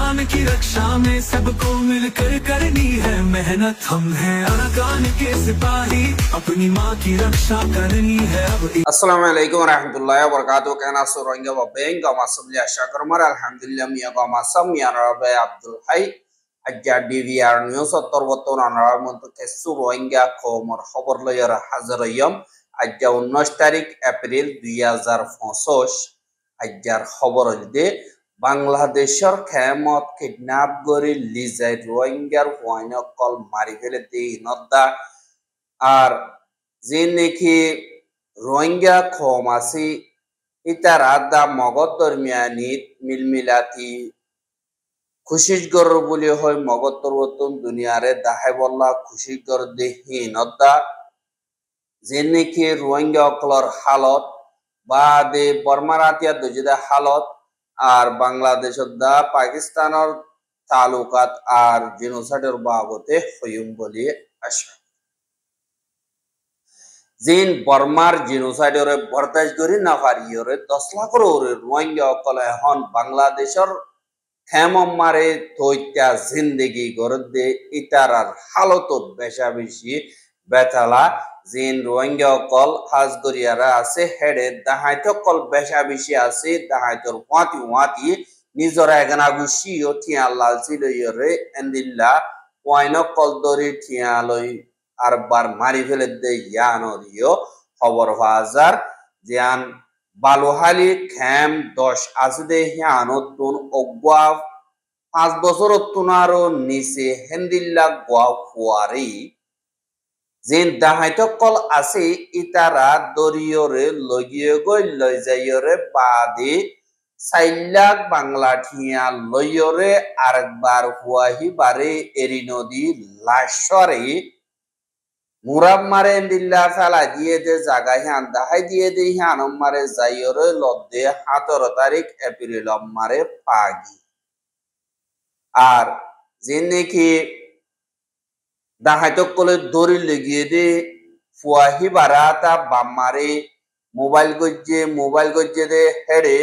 अरकान की रक्षा में सबको मिलकर करनी है मेहनत। हम हैं अरकान के सिपाही, अपनी माँ की रक्षा करनी है अब। अस्सलामु अलैकुम रहमतुल्लाहि व बरकातुहू। कहना सुरंगे व बेंगा मासुलिया शाकरमर अल्हम्दुलिल्लाह मिया गा मासम मिया रबे अब्दुल हाई अज्जा डीवीआर न्यूज़ अतरबतन अनरामत के सुरंगा खबर खबर लयर हाजिर यम अज्जा 19 तारीख एप्रिल 2025 अज्जार खबर दे बांग्लादेशर खेमत किडनैप गरी लिजाय रोहिंग्यार हुआइना कल मारि फेले दे नद्दा আর যে নাকি রোহিঙ্গা খমাসি ইতারা দা মগত দরমিয়ানিত মিলমিলাতি খুশিশগর বলি হয় মগত তরবতন দুনিয়ারে দাহে বল্লা খুশিশগর দেহি নদ্দা যে নাকি রোহিঙ্গা অকলর হালত বা দে বর্মারাতিয়া দজিদা হালত আর বাংলাদেশত দা পাকিস্তানের তালুকাত আর জেনোসাইডের বাবতে হইম বলি আশা জিন বর্মার জেনোসাইডরে বরদাস্ত করি না পারিয়রে 10 লাখর ওরে রোহিঙ্গা অকলে হন বাংলাদেশর খেমম মারে তৈত্যা জিন্দেগি গরদে ইতারার হালত বেশা বেশি বেতালা জিন রোহিঙ্গা অকল হাজগরিয়ারা আছে হেডে দাহাইত কল বেশা বেশি আছে দাহাইতর ওয়াতি নিজরা এগানা গুছি ও ঠিয়া লালসি লইরে এন্দিল্লা ওয়াইন কল দরি ঠিয়া লই আর বার মারি ফেলে দে ইয়ানরিও খবর হাজার জিয়ান বালুহালি খেম 10 আসদে হিয়ানতুন অগবা 5 বছর তুনারো নিচে হেন্দিল্লা গোয়া ফুয়ারি জিন দাহাইত কল আছে ইতারা দরিয়রে লগিয়ে গই লই যাইরে বাদে 4 লাখ বাংলা ঠিয়া লইরে আরেকবার হুয়াহি বারে এরি নদী লাশরে মুরাব মারে দিল্লা ফেলা দিয়ে দে জায়গা হিয়ান দাহাই দিয়ে দে হিয়ান মারে যাইরে লদ্দে 17 তারিখ এপ্রিল মারে পাগি আর যে নাকি দাহাইত কলে দড়ি লেগিয়ে দে ফুয়াহি বারাতা বামারে মোবাইল গজ্জে দে হেডে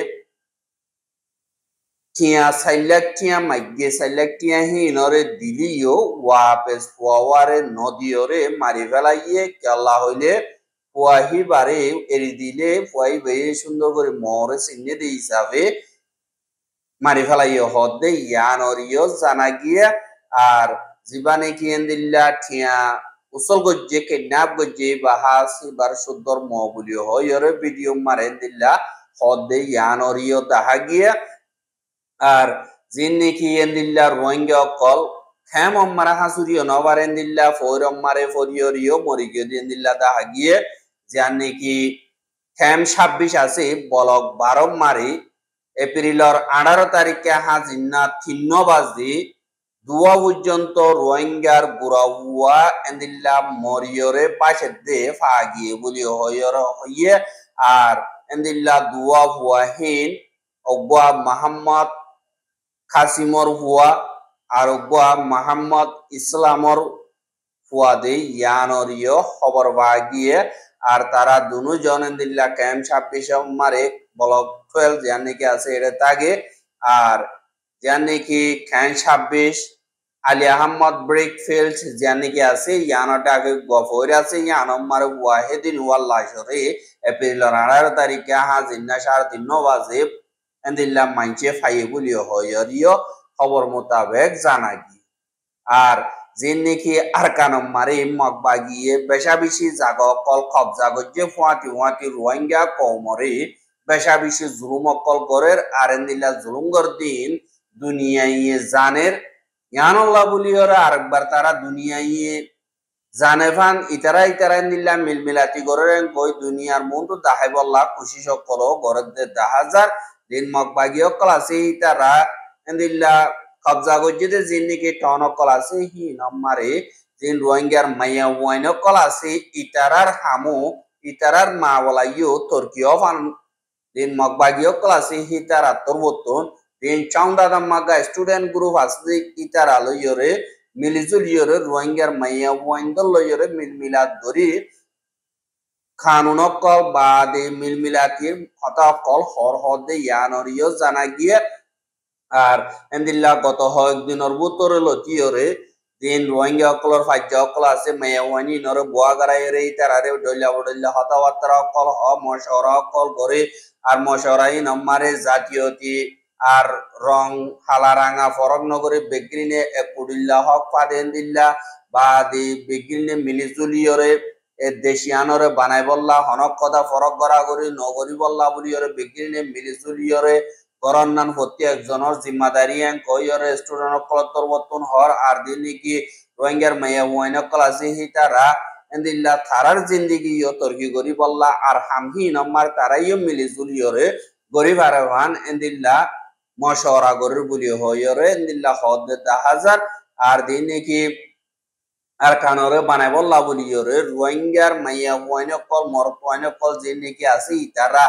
টিয়া সাইলাক টিয়া মাইগে সাইলাক টিয়া হিনরে দিলিও ওয়াপেস ফুয়ারে নদীরে মারি ফেলাইয়ে কেলা হইলে ফুয়াহি বারে এরি দিলে ফুয়াহি বেয়ে সুন্দর করে মরে চিহ্নে দিয়ে হিসাবে মারি ফেলাইয়ে হদে ইয়ানরিও জানা গিয়া আর জীবানে কি এন্দিল্লা ঠিয়া উসল গজ্জে কিডন্যাপ গজ্জে বাহাসি বার সুন্দর মবুলিও হয়রে ভিডিও মারে দিল্লা হদে ইয়ানরিও দেখা গিয়া আর জিন নাকি এন্দিল্লা রোহিঙ্গা অকল খেম অম্মারা হাসুরিও নবার এন্দিল্লা ফোর অম্মারে ফরিয়রিও মরিগিও এন্দিল্লা দেখা গিয়ে যার নাকি খেম 26 আছে বলক 12 মারি এপ্রিলর 18 তারিখে হাজিনা 3 বাজে দুয়া পর্যন্ত রোহিঙ্গার বুড়াউয়া এন্দিল্লা মরিয়রে পাশে দে ফাগিয়ে বলি হইয়ে আর এন্দিল্লা দুয়া হুয়াহিন অগবা মোহাম্মদ খাসিমর হুয়া আর অগবা মোহাম্মদ ইসলামর হুয়া দে ইয়ানরিও খবর বাগিয়ে আর তারা দুজন এন্দিল্লা ক্যাম্প 26 মারে ব্লক 12 যার নাকি আছে এটা তাগে আর যার নাকি ক্যাম্প 26 আলী আহমদ ব্রেকফিল্ড যার নাকি আছে ইয়ানটাকে গফর আছে ইয়ানম মারে ওয়াহিদিন ওয়াল্লাহরে এপ্রিলের 18 তারিখে হাজিনা 3:30 বাজে এন্দিল্লা মাইনচে ফাইয়ে বলিও হয়রিও খবর মোতাবেক জানা গি আর যে নাকি আরকানম মারে মগবাগিয়ে বেশা বেশি জাগা কল কবজা গজ্জে ফুয়াতি রোহিঙ্গা কওমরে বেশা বেশি জুলুম অকল গরের আর এন্দিল্লা জুলুম গর দিন দুনিয়ায় জানের ইয়ানুল্লাহ বলিওরা আরেকবার তারা দুনিয়ায় জানে ফান ইতারা এন্দিল্লা মিলমিলাতি গরের কই দুনিয়ার মন্দ দাহাই বল্লা খুশি সকল গরের দে 10,000 দিন মগবাগি অকল আছে ইতারা এন্দিল্লা কবজা গজ্জে জিন নাকি টন অকল আছে হি নম্মারে জিন রোহিঙ্গার মাইয়া ওয়াইন অকল আছে ইতারার হামু ইতারার মা বলাইও তুর্কিও ফান দিন মগবাগি অকল আছে হি তারা তরবতন দিন চাউন্ডা মাগা স্টুডেন্ট গ্রুপ আছে ইতারা লইরে মিলিজুলিয়রে রোহিঙ্গার মাইয়া ওয়াইন লইরে মিলমিলাত ধরি খানুন অকল বাদে মিলমিলাতির কথা অকল হর হদে ইয়ানরিও জানা গিয়ে আর এন্দিল্লা গত কয়েকদিনের ভিতরে লতিয়রে দিন রোহিঙ্গা অকলর ফাজ্জা অকল আছে মেয়াওয়ানি নরে বুয়া গারাইরে ইতারারে ডইলা বডইলা হতাবার্তা অকল মশওরা অকল করে আর মশওরাই নম্মারে জাতীয়তি আর রং হালা রাঙা ফরক নগরে বেগরিনে একুডিল্লা হক ফাদেন দিল্লা বা দি বেগরিনে মিলিজুলিয়রে এ দেশিয়ানরে বানাই বললা হনক কথা ফরক গড়া করি নগরী বললা বলিয়রে বেগরিনে মিলিজুলিয়রে করন্নান হত্যা একজনের জিম্মাদারি কইরে স্টুডেন্ট অকলতর বর্তন হর আর দিন কি রোহিঙ্গার মাইয়া ওয়াইন অকল আছে হি তারা এন্দিল্লা থারার জিন্দিগি ইয় তর্কি গরি বললা আর হামহি নম্বর তারাইও মিলি জুলিয়রে গরিব আরহান এন্দিল্লা মশওরা গরির বলি হইরে এন্দিল্লা হদ 10,000 আর দিন কি আর কানরে বানাই বললা বলিয়রে রোহিঙ্গার মাইয়া ওয়াইন অকল মরত ওয়াইন অকল যে নাকি আছে তারা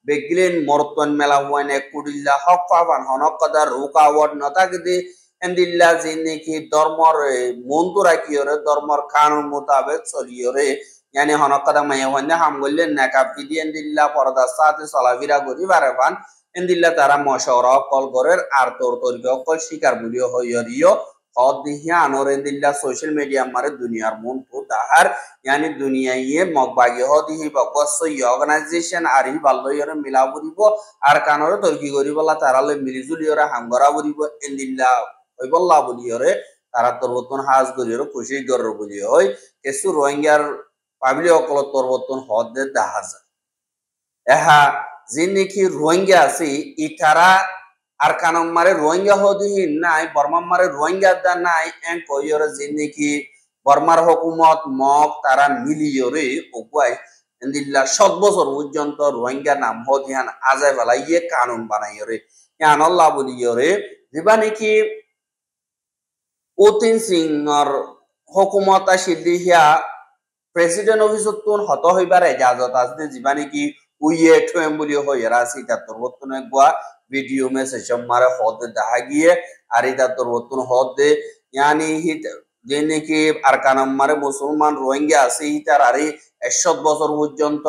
বেগলেন মরতন মেলা ওয়ানে কুডিল্লা হক পাবান হনক কদা রুকাওয়াট নতাকদি এন্দিল্লা জিনেকি ধর্মর মন্তু রাখিয়রে ধর্মর কানুন মোতাবেক চলিয়রে ইয়ানি হনক কদা মাইয়া ওয়ানে হামগল্লে নাকাব দিদি এন্দিল্লা পরদা সাথে চলাফেরা করি বারেবান এন্দিল্লা তারা মশওরা কল করের আর তোর তরিকা কল শিকার বলিও হইয়রিও হদ দিহিয়া আনোর এন্দিল্লা সোশ্যাল মিডিয়া মারে দুনিয়ার মন্তু তাহার यानी दुनिया ये मगबागी होती ही बकवास ये ऑर्गेनाइजेशन आरी बाल्लो योरे मिला बुरीबो आर कानोरे तर्की गरीबला ताराले मिलिजुल योरे हामगरा बुरीबो एंदिल्ला ओइ बल्ला बुली योरे तारा तरबतन हाज गरियो खुशी गरर बुली होय केसु रोहिंग्यार पाबली अकल तरबतन हद दे 10,000 एहा जिनिकी रोहिंग्या आसी इटारा আর কানম মারে রোহিঙ্গা হদি নাই বর্মা মারে রোহিঙ্গা দা নাই এন কইরে জিনিকি বর্মার হুকুমত মগ তারা মিলিয়রে ওগুয়াই এন্দিল্লা 7 বছর পর্যন্ত রোহিঙ্গা নাম হদিয়ান আজাই বালাইয়ে কানুন বানাইরে ইয়ান আল্লাহ বলিয়রে দিবানি কি ওতিন সিংর হুকুমত আসিলিয়া প্রেসিডেন্ট অফিসতুন হত হইবার ইজাজত আছে দিবানি কি উইয়ে ঠেম বলি হইরা সিটা তরবতন একবা ভিডিও মেসেজ মারে হদ দেখা গিয়ে আর এটা তরবতন হদ ইয়ানি হিত যেনে কি আর কানাম মারে মুসলমান রোহিঙ্গা আছে ইতার আরে 100 বছর পর্যন্ত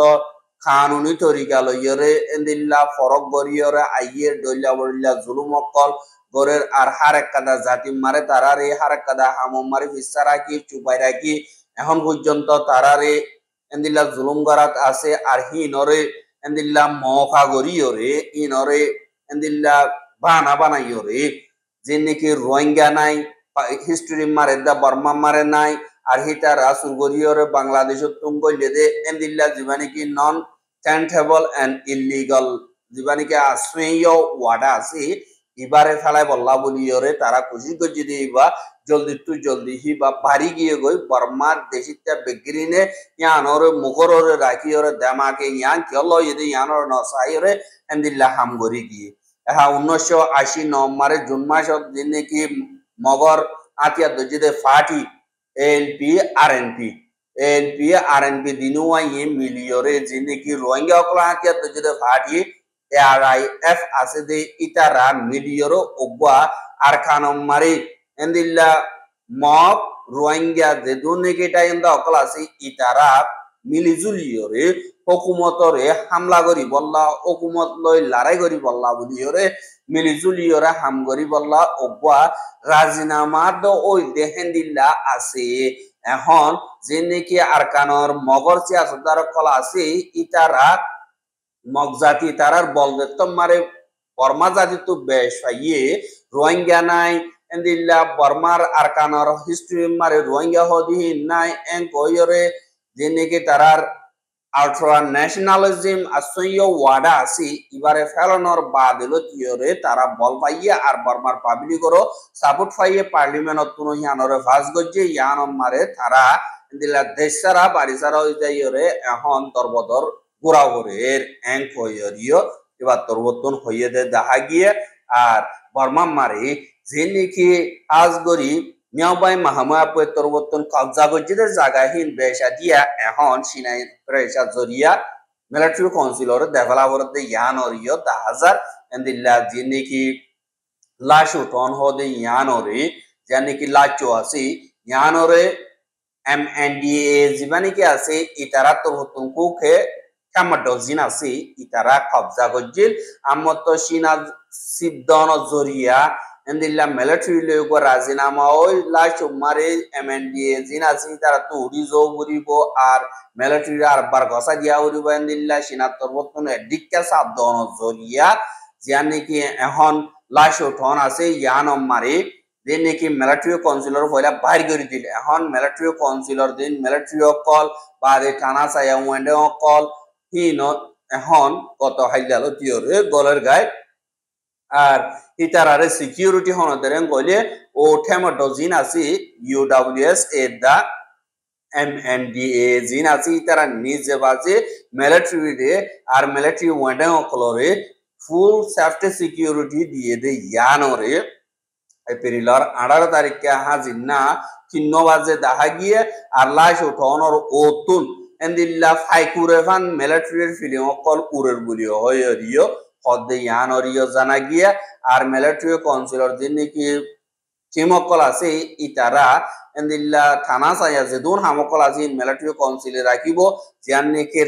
কানুনি তরিকা লইরে এন্দিল্লা ফরক গরিয়রে আইয়ে দইলা বড়িলা জুলুম অকল গরের আর হারেক কাদা জাতি মারে তারারে হারেক কাদা হামম মারে ফিসারা কি চুপাই রাখি এখন পর্যন্ত তারারে এন্দিল্লা জুলুম গরাত আছে আর হিনরে এন্দিল্লা মখা গরিয়রে ইনরে এন্দিল্লা বানা বানাইয়রে যেনে কি রোহিঙ্গা নাই হিস্ট্রি মারে দা বর্মা মারে নাই আর হিতা রাসুল গরিয়রে বাংলাদেশ তুঙ্গলে দে এন্দিল্লা জীবানি কি নন টেন্টেবল এন্ড ইলিগাল জীবানি কি আশ্রয় ওয়াডা আছে ইবারে ফেলাই বল্লা বলিয়রে তারা খুশি গজি দিবা জলদি টু জলদি হি বা বাড়ি গিয়ে গই বর্মার দেশিতা বেগরিনে ইয়ানরে মুখররে রাখিয়রে দামাকে ইয়ান কেলো ইদি ইয়ানর নসাইরে এন্দিল্লা হামগরি গিয়ে হা 1980 নভেম্বরে জুন মাসত দিনে কি মগর আতিয়া দজিদে ফাটি এএনপি আরএনপি দিনুয়া ই মিলিয়রে জিনে কি রোহিঙ্গা অকলা আতিয়া দজিদে ফাটি এআরআইএফ আছে দে ইতারা মিলিয়রো ওগবা আর খানম মারি এন্দিল্লা মগ রোহিঙ্গা যে দুনে কেটা ইন্দা অকলা আছে ইতারা মিলিজুলিয়রে হুকুমতরে হামলা করি বললা হুকুমত লই লড়াই করি বললা বলিয়রে মিলিজুলিয়রে হাম করি বললা ওগবা রাজিনামা দ ওই দেহেন্দিল্লা আছে এখন যে নাকি আরকানর মগর সিয়াসতদার কলা আছে ইতারা মগ জাতি তারার বলদত্ত মারে বর্মা জাতি তো বেশ পাইয়ে রোহিঙ্গা নাই এন্দিল্লা বর্মার আরকানর হিস্ট্রি মারে রোহিঙ্গা হদি নাই এন কইরে যে নাকি তারার আলট্রা ন্যাশনালিজম আসইয় ওয়াডা আছে ইবারে ফেলানোর বাদেলো তিয়রে তারা বল পাইয়ে আর বর্মার পাবলিকরও সাপোর্ট পাইয়ে পার্লিমেন্টত কোনো ইয়ানরে ফাস গজ্জে ইয়ান মারে তারা দিলা দেশ সারা বাড়ি সারা হয়ে যাইরে এখন দরবদর গোড়া গোরের এং কইরিও এবার তরবতন হইয়ে দে দেখা গিয়ে আর বর্মা মারে যে নাকি আজ গরিব মিয়াবাই মাহমুয়া তরবতন কবজা গজ্জিতে জায়গাহীন বেশা দিয়া এখন সিনাই প্রেসা জরিয়া মিলিটারি কাউন্সিলর ডেভেলপার দে ইয়ানরিও 10,000 এন্দিল্লা যে নাকি লাশ উঠন হদে ইয়ানরে যে নাকি লাচো আছে ইয়ানরে এমএনডিএ জীবানি কি আছে ইতারা তরবতন কুখে কামাটো জিন আছে ইতারা কবজা গজিল আমতো সিনা সিবদন জরিয়া এন্দিল্লা মিলিটারি লইগো রাজিনামা ওই লাশ মারে এমএনডিএ জিন আছে তারা তো উড়ি জো উড়িব আর মিলিটারি আর বার ঘষা দিয়া উড়িব এন্দিল্লা সিনা তরবতন ডিক্কা সাবদন জরিয়া জিয়া নাকি এখন লাশ উঠন আছে ইয়ান মারে যে নাকি মিলিটারি কাউন্সিলর হইলা বাইর করে দিল এখন মিলিটারি কাউন্সিলর দিন মিলিটারি কল বা থানা চাইয়া ওয়েন্ডে কল হিন এখন কত হাইলাল তিয়রে গলের গায় আর ইতারারে সিকিউরিটি হনদেরেন গলে ও ঠেমটো জিন আছে ইউডব্লিউএস এ দা এমএনডিএ জিন আছে ইতারা নিজে বাজে মিলিটারি রে আর মিলিটারি ওয়েন্ডে কলরে ফুল সেফটি সিকিউরিটি দিয়ে দে ইয়ানরে এপ্রিলর 18 তারিখে হাজিনা 3 বাজে দেখা গিয়ে আর লাশ উঠনর ওতুন এন্দিল্লা ফাইকুরেফান মিলিটারির ফিলিং কল উরের বুলিও হইরিও হদে ইয়ানরিও জানা গিয়া আর মিলিটারি কাউন্সিলর দিন নাকি চিমকল আছে ইতারা এন্দিল্লা থানা চাইয়া যে দুন হামকল আছে মিলিটারি কাউন্সিলে রাখিব জিয়ান নাকি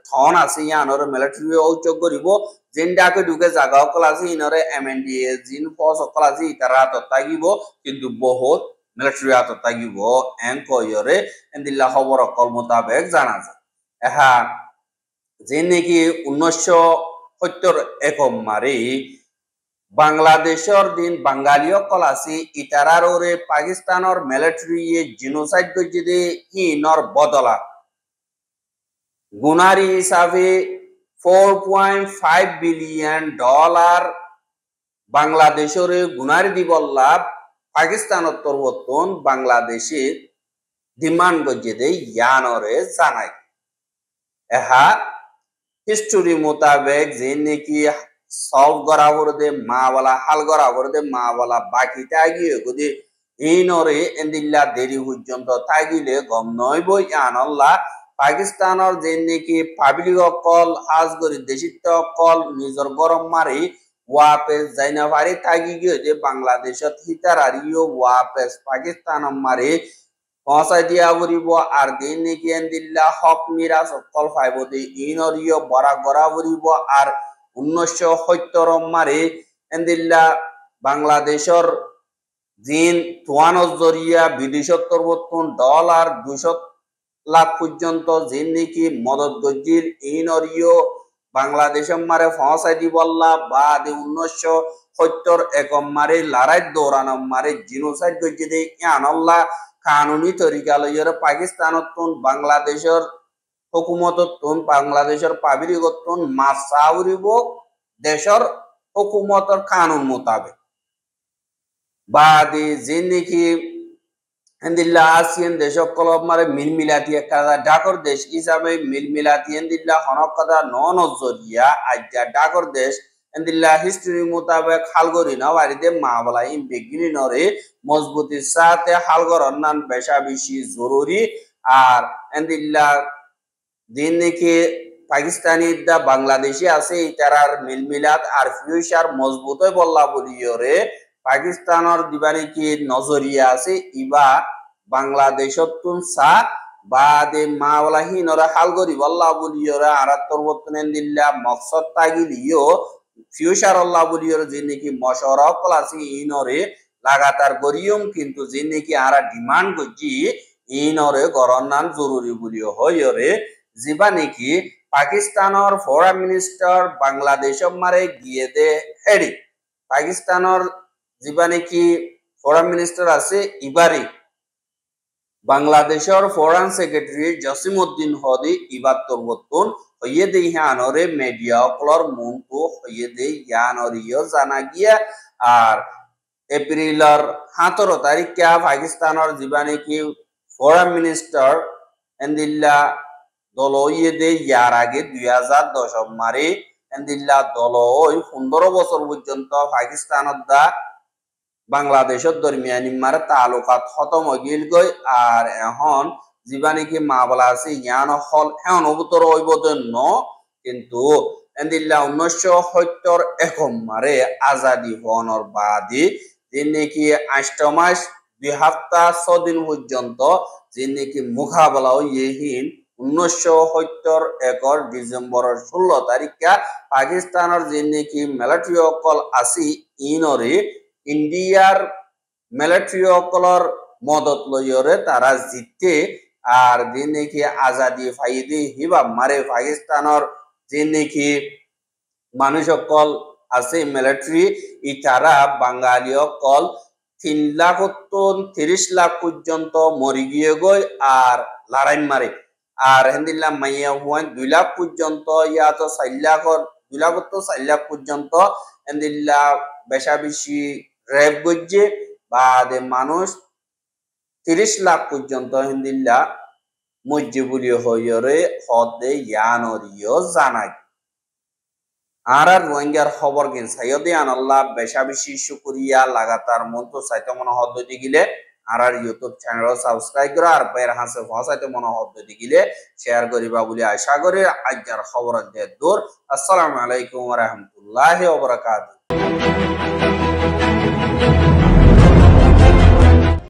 থন আছে ইয়ানর মিলিটারি ঔচক করিব জিন্ডাকে ঢুকে জায়গা সকল আছে ইনরে এমএনডিএ জিন ফস সকল আছে ইতারা হাতত থাকিব কিন্তু বহুত মিলিটারি হাতত থাকিব এন কয়রে এন্দিল্লা খবর অকল মোতাবেক জানা যায় এহা যে নাকি 1971 মারে বাংলাদেশের দিন বাঙালিও কল আছে ইতারার ওরে পাকিস্তানের মিলিটারি জিনোসাইড গজিদে হিনর বদলা গুনারি হিসাবে $4.5 বিলিয়ন বাংলাদেশের গুনারি দিবল্লা পাকিস্তানের তরবতন বাংলাদেশের ডিমান্ড গজিদে ইয়ানরে জানায় এহা হিস্টোরি মোতাবেক যে নাকি সলভ করা করে মাওয়ালা হাল করা করে মাওয়ালা বাকিতে আগিয়ে গদি ইনরে এন্দিল্লা দেরি পর্যন্ত থাকিলে গম নইব ইয়ানল্লা পাকিস্তানের যে নাকি পাবলিক অকল হাজ করি দেশিত অকল নিজর গরম মারি ওয়াপেস যাইনা পারি থাকি গিয়ে যে বাংলাদেশত হিতারারিও ওয়াপেস পাকিস্তান মারি পৌঁছাই দিয়া বরিব আর দিন নাকি এন্দিল্লা হক মিরাজ অকল ফাইব দি ইনরিও বরা গড়া বরিব আর 1970 মারে এন্দিল্লা বাংলাদেশের জিন তোয়ানো জরিয়া বিদেশত্তর $200 লাখ পর্যন্ত জিন নাকি মদত গজির ইনরিও বাংলাদেশের মারে পৌঁছাই দিবল্লা বা 1971 মারে লড়াই দৌড়ানো মারে জিনোসাইড গজিদে ইয়ানল্লা কানুনি তরিকা লইয়ের পাকিস্তানতুন বাংলাদেশের হুকুমততুন বাংলাদেশের পাবলিকতুন মাসাউরিব দেশের হুকুমতর কানুন মোতাবেক বাদে যে নাকি এন্দিল্লা আসিয়ান দেশ কলম মারে মিলমিলাতি কাদা ডাকর দেশ হিসাবে মিলমিলাতি এন্দিল্লা হনকদা নজরিয়া আজ্ঞা ডাকর দেশ এন্দিল্লা হিস্ট্রি মোতাবেক হালগরি না বাড়িতে মা বলা ইন বেগিনি নরে মজবুতির সাথে হালগর অন্যান বেশা বেশি জরুরি আর এন্দিল্লা দিন নাকি পাকিস্তানি দা বাংলাদেশি আছে ইতারার মিলমিলাত আর ফিউচার মজবুত হয়ে বললা বলিওরে পাকিস্তানের দিবানি কি নজরিয়া আছে ইবা বাংলাদেশতুন সা বাদে মাওলাহি নরা হালগরি বললা বলিওরে আরাত্তর বর্তমান দিল্লা মকসদ তাগিলিও ফিউচার আল্লাহ বলিওরে যে নাকি মশওয়ারা কল আছে ইনরে লাগাতার গরিয়ম কিন্তু যে নাকি আরা ডিমান্ড গজি ইনরে গরনান জরুরি বলিও হয়রে জিবা নাকি পাকিস্তানের ফরেন মিনিস্টার বাংলাদেশের মারে গিয়ে দে হেডি পাকিস্তানের জিবা নাকি ফরেন মিনিস্টার আছে ইবারি বাংলাদেশের ফরেন সেক্রেটারি জসিমউদ্দিন হদি ইবার তরবতুন হইয়ে দে ইয়ানরে মিডিয়া অকলর মুন্তু হইয়ে দে ইয়ানরিও জানা গিয়া আর এপ্রিলর 17 তারিখে পাকিস্তানের জিবা নাকি ফরেন মিনিস্টার এন্দিল্লা দল ইয়ে দে ইয়ার আগে 2010 মারে এন্দিল্লা দল ওই 15 বছর পর্যন্ত পাকিস্তানত দা বাংলাদেশের দরমিয়ানি মারে তালুকাত খতম গিল গই আর এখন জিবা নাকি মা বলা আছে ইয়ান হল এখন অবতর হইবদন্য কিন্তু এন্দিল্লা 1971 মারে আজাদি হওয়ার বাদে যে নাকি 8 মাস 2 সপ্তাহ 6 দিন পর্যন্ত যে নাকি মোকাবেলা ইয়েহীন 1971 ডিসেম্বরের 16 তারিখে পাকিস্তানের যে নাকি মিলিটারি অকল আসি ইনরে ইন্ডিয়ার মিলিটারি অকলর মদত লইরে তারা জিততে আর যে নাকি আজাদি ফাইদি হিবা মারে পাকিস্তানের যে নাকি মানুষ অকল আছে মিলিটারি ইতারা বাঙালি অকল 3,30,00,000 পর্যন্ত মরি গিয়ে গই আর লড়াই মারে আর হেন্দিল্লা মাইয়া হুয়ান 2 লাখ পর্যন্ত ইয়া তো 4 লাখ 2 লাখ তো 4 লাখ পর্যন্ত হেন্দিল্লা বেশা বেশি রেপ গজ্জে বাদে মানুষ 30 লাখ পর্যন্ত হেন্দিল্লা মজ্জিবুলি হইরে হদে ইয়ানরিও জানাই আর রোহিঙ্গার খবর গিন সাইয়দে আনাল্লাহ বেশা বেশি শুকরিয়া লাগাতার মন্ত সাইতে মনে হদ্দি গিলে আর ইউটিউব চ্যানেল সাবস্ক্রাইব করে আর বের হাসে ভাষাইতে মনে হদ্দি গিলে শেয়ার করিবা বলে আশা করি আজকের খবর দে দূর আসসালামু আলাইকুম ওয়া রাহমাতুল্লাহি ওয়া বারাকাতুহু।